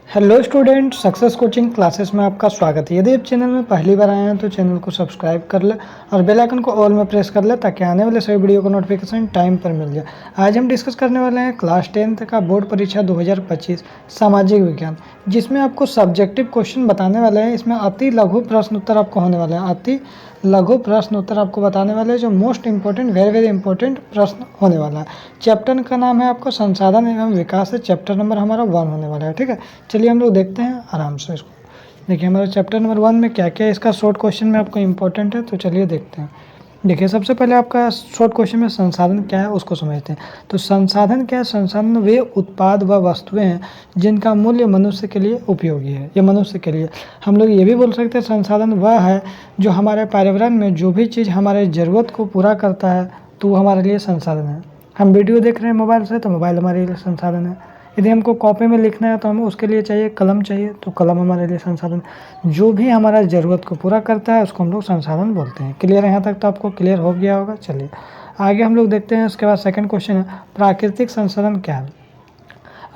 Hello student, success coaching classes में आपका स्वागत है। यदि आप चैनल में पहली बार आए हैं तो चैनल को सब्सक्राइब कर ले और बेल आइकन को ऑल में प्रेस कर ले ताकि आने वाले सभी वीडियो का नोटिफिकेशन टाइम पर मिल जाए। आज हम डिस्कस करने वाले हैं क्लास 10th का बोर्ड परीक्षा 2025 सामाजिक विज्ञान, जिसमें आपको सब्जेक्टिव क्वेश्चन बताने वाले हैं। इसमें अति लघु प्रश्न उत्तर आपको होने वाले हैं। अति लघु प्रश्न उत्तर आपको बताने वाले हैं जो मोस्ट इंपॉर्टेंट वेरी इंपॉर्टेंट प्रश्न होने वाला है। चैप्टर का नाम है आपका संसाधन एवं विकास है। चैप्टर नंबर हमारा 1 होने वाला है। ठीक है, चलिए हम लोग देखते हैं आराम से इसको। देखिए हमारा चैप्टर नंबर 1 में क्या क्या इसका शॉर्ट क्वेश्चन में आपको इंपॉर्टेंट है, तो चलिए देखते हैं। देखिए सबसे पहले आपका शॉर्ट क्वेश्चन में संसाधन क्या है उसको समझते हैं। तो संसाधन क्या है? संसाधन वे उत्पाद व वस्तुएं हैं जिनका मूल्य मनुष्य के लिए उपयोगी है या मनुष्य के लिए। हम लोग ये भी बोल सकते हैं संसाधन वह है जो हमारे पर्यावरण में जो भी चीज़ हमारे ज़रूरत को पूरा करता है तो वो हमारे लिए संसाधन है। हम वीडियो देख रहे हैं मोबाइल से तो मोबाइल हमारे लिए संसाधन है। यदि हमको कॉपी में लिखना है तो हमें उसके लिए चाहिए कलम, चाहिए तो कलम हमारे लिए संसाधन। जो भी हमारा ज़रूरत को पूरा करता है उसको हम लोग संसाधन बोलते हैं। क्लियर है? यहाँ तक तो आपको क्लियर हो गया होगा। चलिए आगे हम लोग देखते हैं। उसके बाद सेकंड क्वेश्चन है प्राकृतिक संसाधन क्या है।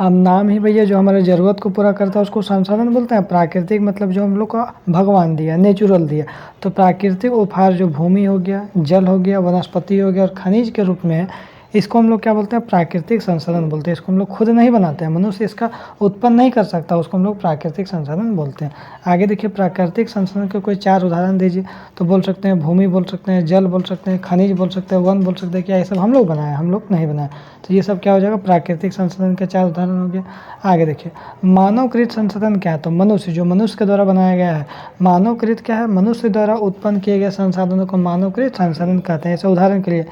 अब नाम ही भैया जो हमारे ज़रूरत को पूरा करता है उसको संसाधन बोलते हैं। प्राकृतिक मतलब जो हम लोग को भगवान दिया, नेचुरल दिया। तो प्राकृतिक उपहार जो भूमि हो गया, जल हो गया, वनस्पति हो गया और खनिज के रूप में है, इसको हम लोग क्या बोलते हैं? प्राकृतिक संसाधन बोलते हैं। इसको हम लोग खुद नहीं बनाते हैं, मनुष्य इसका उत्पन्न नहीं कर सकता, उसको हम लोग प्राकृतिक संसाधन बोलते हैं। आगे देखिए प्राकृतिक संसाधन के कोई 4 उदाहरण दीजिए। तो बोल सकते हैं भूमि, बोल सकते हैं जल, बोल सकते हैं खनिज, बोल सकते हैं वन, बोल सकते हैं। क्या ये सब हम लोग बनाए? हम लोग नहीं बनाए। तो ये सब क्या हो जाएगा? प्राकृतिक संसाधन के 4 उदाहरण हो गए। आगे देखिए मानवकृत संसाधन क्या है? तो मनुष्य, जो मनुष्य के द्वारा बनाया गया है। मानवकृत क्या है? मनुष्य द्वारा उत्पन्न किए गए संसाधनों को मानवकृत संसाधन कहते हैं। जैसे उदाहरण के लिए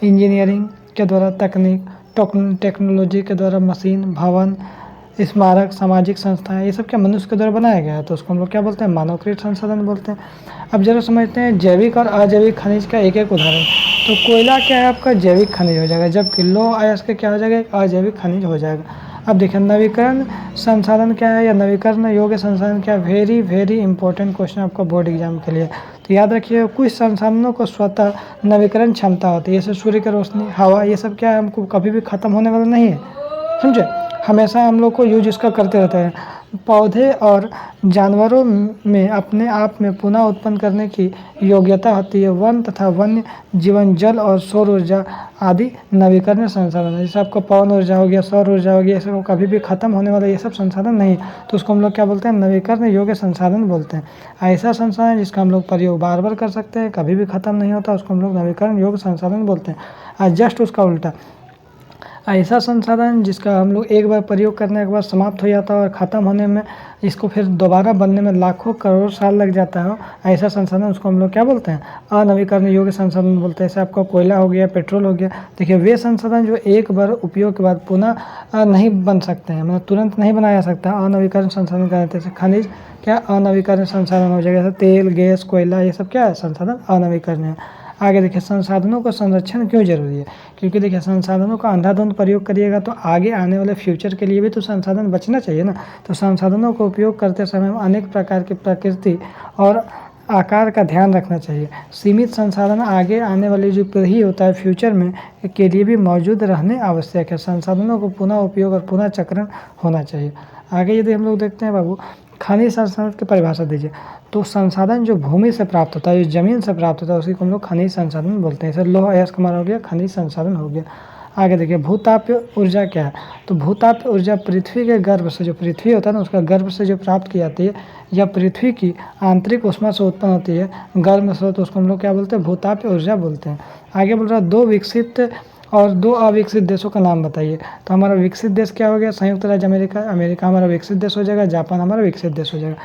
इंजीनियरिंग के द्वारा तकनीक, टेक्नोलॉजी के द्वारा मशीन, भवन, स्मारक, सामाजिक संस्थाएं, ये सब क्या मनुष्य के द्वारा बनाया गया है, तो उसको हम लोग क्या बोलते हैं? मानवकृत संसाधन बोलते हैं। अब जरा समझते हैं जैविक और अजैविक खनिज का एक एक उदाहरण। तो कोयला क्या है? आपका जैविक खनिज हो जाएगा, जबकि लौह अयस्क क्या हो जाएगा? एक अजैविक खनिज हो जाएगा। अब देखिए नवीकरण संसाधन क्या है या नवीकरण योग्य संसाधन क्या है? वेरी इंपॉर्टेंट क्वेश्चन आपका बोर्ड एग्जाम के लिए। तो याद रखिए कुछ संसाधनों को स्वतः नवीकरण क्षमता होती है, जैसे सूर्य की रोशनी, हवा, ये सब क्या है हमको कभी भी ख़त्म होने वाला नहीं है, समझे? हमेशा हम लोग को यूज इसका करते रहते हैं। पौधे और जानवरों में अपने आप में पुनः उत्पन्न करने की योग्यता होती है। वन तथा वन्य जीवन, जल और सौर ऊर्जा आदि नवीकरणीय संसाधन है। जैसे आपका पवन ऊर्जा हो गया, सौर ऊर्जा हो गया, ये सब कभी भी खत्म होने वाला ये सब संसाधन नहीं, तो उसको हम लोग क्या बोलते हैं? नवीकरण योग्य संसाधन बोलते हैं। ऐसा संसाधन जिसका हम लोग प्रयोग बार बार कर सकते हैं, कभी भी खत्म नहीं होता, उसको हम लोग नवीकरण योग्य संसाधन बोलते हैं। और जस्ट उसका उल्टा ऐसा संसाधन जिसका हम लोग एक बार प्रयोग करने के बाद समाप्त हो जाता है और ख़त्म होने में, इसको फिर दोबारा बनने में लाखों करोड़ साल लग जाता है, ऐसा संसाधन उसको हम लोग क्या बोलते हैं? अनवीकरण योग्य संसाधन बोलते हैं। जैसे आपका कोयला हो गया, पेट्रोल हो गया। देखिए वे संसाधन जो एक बार उपयोग के बाद पुनः नहीं बन सकते हैं, मतलब तुरंत नहीं बनाया जा सकता, अनवीकरण संसाधन कहते हैं। खनिज क्या अनवीकरण संसाधन हो जाएगा, जैसे तेल, गैस, कोयला, ये सब क्या है? संसाधन अनवीकरण है। आगे देखिए संसाधनों का संरक्षण क्यों जरूरी है? क्योंकि देखिए संसाधनों का अंधाधुंध प्रयोग करिएगा तो आगे आने वाले फ्यूचर के लिए भी तो संसाधन बचना चाहिए ना। तो संसाधनों का उपयोग करते समय अनेक प्रकार की प्रकृति और आकार का ध्यान रखना चाहिए। सीमित संसाधन आगे आने वाली जो पीढ़ी होता है फ्यूचर में के लिए भी मौजूद रहने आवश्यक है। संसाधनों को पुनः उपयोग और पुनः चक्रण होना चाहिए। आगे यदि हम लोग देखते हैं बाबू, खनिज संसाधन की परिभाषा दीजिए। तो संसाधन जो भूमि से प्राप्त होता है, जो जमीन से प्राप्त होता है, उसी को हम लोग खनिज संसाधन बोलते हैं। जैसे लौह अयस्क हमारा हो गया खनिज संसाधन हो गया। आगे देखिए भूताप्य ऊर्जा क्या है? तो भूताप्य ऊर्जा पृथ्वी के गर्भ से, जो पृथ्वी होता है ना उसका गर्भ से जो प्राप्त की जाती है या पृथ्वी की आंतरिक ऊष्मा से उत्पन्न होती है गर्म स्रोत, तो उसको हम लोग क्या बोलते हैं? भूताप्य ऊर्जा बोलते हैं। आगे बोल रहा है 2 विकसित और 2 अविकसित देशों का नाम बताइए। तो हमारा विकसित देश क्या हो गया? संयुक्त राज्य अमेरिका। अमेरिका हमारा विकसित देश हो जाएगा। जापान हमारा विकसित देश हो जाएगा।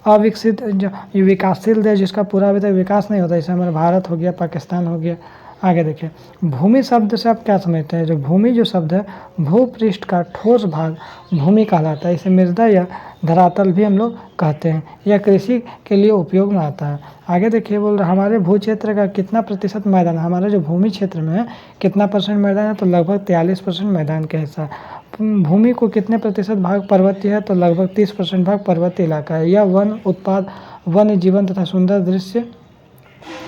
अविकसित जो विकासशील देश जिसका पूरा अभी तक विकास नहीं होता, जैसे हमारा भारत हो गया, पाकिस्तान हो गया। आगे देखिए भूमि शब्द से आप क्या समझते हैं? जो भूमि जो शब्द है, भूपृष्ठ का ठोस भाग भूमि कहलाता है। इसे मृदा या धरातल भी हम लोग कहते हैं। यह कृषि के लिए उपयोग में आता है। आगे देखिए बोल रहा हमारे भू क्षेत्र का कितना प्रतिशत मैदान है? हमारे जो भूमि क्षेत्र में है कितना परसेंट मैदान है? तो लगभग 43% मैदान का हिस्सा है। भूमि को कितने प्रतिशत भाग पर्वतीय है? तो लगभग 30% भाग पर्वतीय इलाका है। यह वन उत्पाद, वन्य जीवन तथा सुंदर दृश्य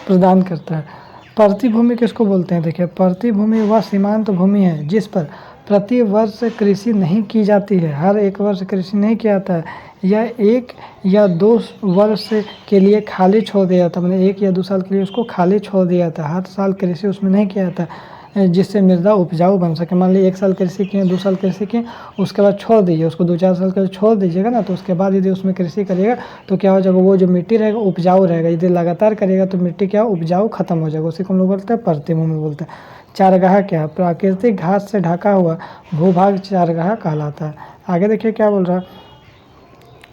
प्रदान करता है। प्रतिभूमि किसको बोलते हैं? देखिए प्रतिभूमि वह सीमांत भूमि है जिस पर प्रति वर्ष कृषि नहीं की जाती है, हर एक वर्ष कृषि नहीं किया जाता है, यह 1 या 2 वर्ष के लिए खाली छोड़ दिया जाता है, मैंने 1 या 2 साल के लिए उसको खाली छोड़ दिया जाता है, हर साल कृषि उसमें नहीं किया जाता है, जिससे मृदा उपजाऊ बन सके। मान लीजिए 1 साल कृषि किए, 2 साल कृषि किए, उसके बाद छोड़ दीजिए उसको, 2-4 साल के लिए छोड़ दीजिएगा ना, तो उसके बाद यदि उसमें कृषि करिएगा तो क्या हो जाएगा, वो जो मिट्टी रहेगा उपजाऊ रहेगा। यदि लगातार करिएगा तो मिट्टी क्या उपजाऊ खत्म हो जाएगा, उसी को हम लोग बोलते हैं प्रतिभूमि बोलते हैं। चारागाह क्या है, प्राकृतिक घास से ढका हुआ भूभाग चारागाह कहलाता है। आगे देखिए क्या बोल रहा है,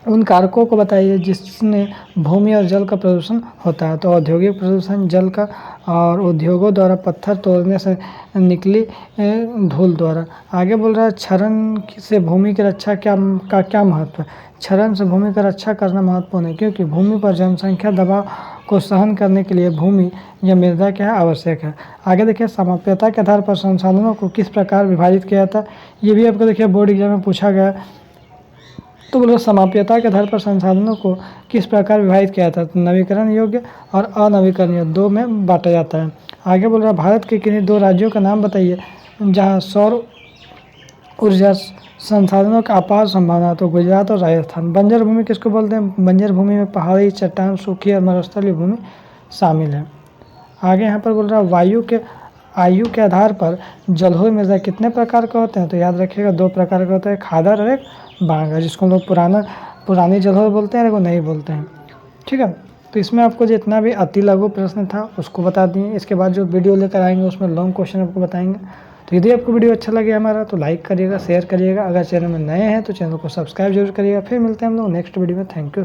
उन कारकों को बताइए जिसने भूमि और जल का प्रदूषण होता है। तो औद्योगिक प्रदूषण, जल का, और उद्योगों द्वारा पत्थर तोड़ने से निकली धूल द्वारा। आगे बोल रहा है क्षरण से भूमि की रक्षा क्या महत्व है। क्षरण से भूमि का रक्षा करना महत्वपूर्ण है, क्योंकि भूमि पर जनसंख्या दबाव को सहन करने के लिए भूमि या मृदा क्या है, आवश्यक है। आगे देखिए समाप्यता के आधार पर संसाधनों को किस प्रकार विभाजित किया जाता है, ये भी आपको देखिए बोर्ड एग्जाम में पूछा गया है। तो बोलो समाप्यता के आधार पर संसाधनों को किस प्रकार विभाजित किया जाता है, तो नवीकरण योग्य और अनवीकरण योग्य 2 में बांटा जाता है। आगे बोल रहा है भारत के किन्हीं 2 राज्यों का नाम बताइए जहां सौर ऊर्जा संसाधनों का अपार संभावना। तो गुजरात और राजस्थान। बंजर भूमि किसको बोलते हैं, बंजर भूमि में पहाड़ी, चट्टान, सूखी और मरुस्थलीय भूमि शामिल है। आगे यहाँ पर बोल रहा है आयु के आधार पर जलोढ़ मृदा कितने प्रकार के होते हैं, तो याद रखिएगा 2 प्रकार के होते हैं, खादर और एक बांगर, जिसको हम लोग पुरानी जलोढ़ बोलते हैं, वो नहीं बोलते हैं। ठीक है, तो इसमें आपको जितना भी अति लघु प्रश्न था उसको बता दिए। इसके बाद जो वीडियो लेकर आएंगे उसमें लॉन्ग क्वेश्चन आपको बताएंगे। तो यदि आपको वीडियो अच्छा लगे हमारा तो लाइक करिएगा, शेयर करिएगा, अगर चैनल में नए हैं तो चैनल को सब्सक्राइब जरूर करिएगा। फिर मिलते हैं हम लोग नेक्स्ट वीडियो में। Thank you.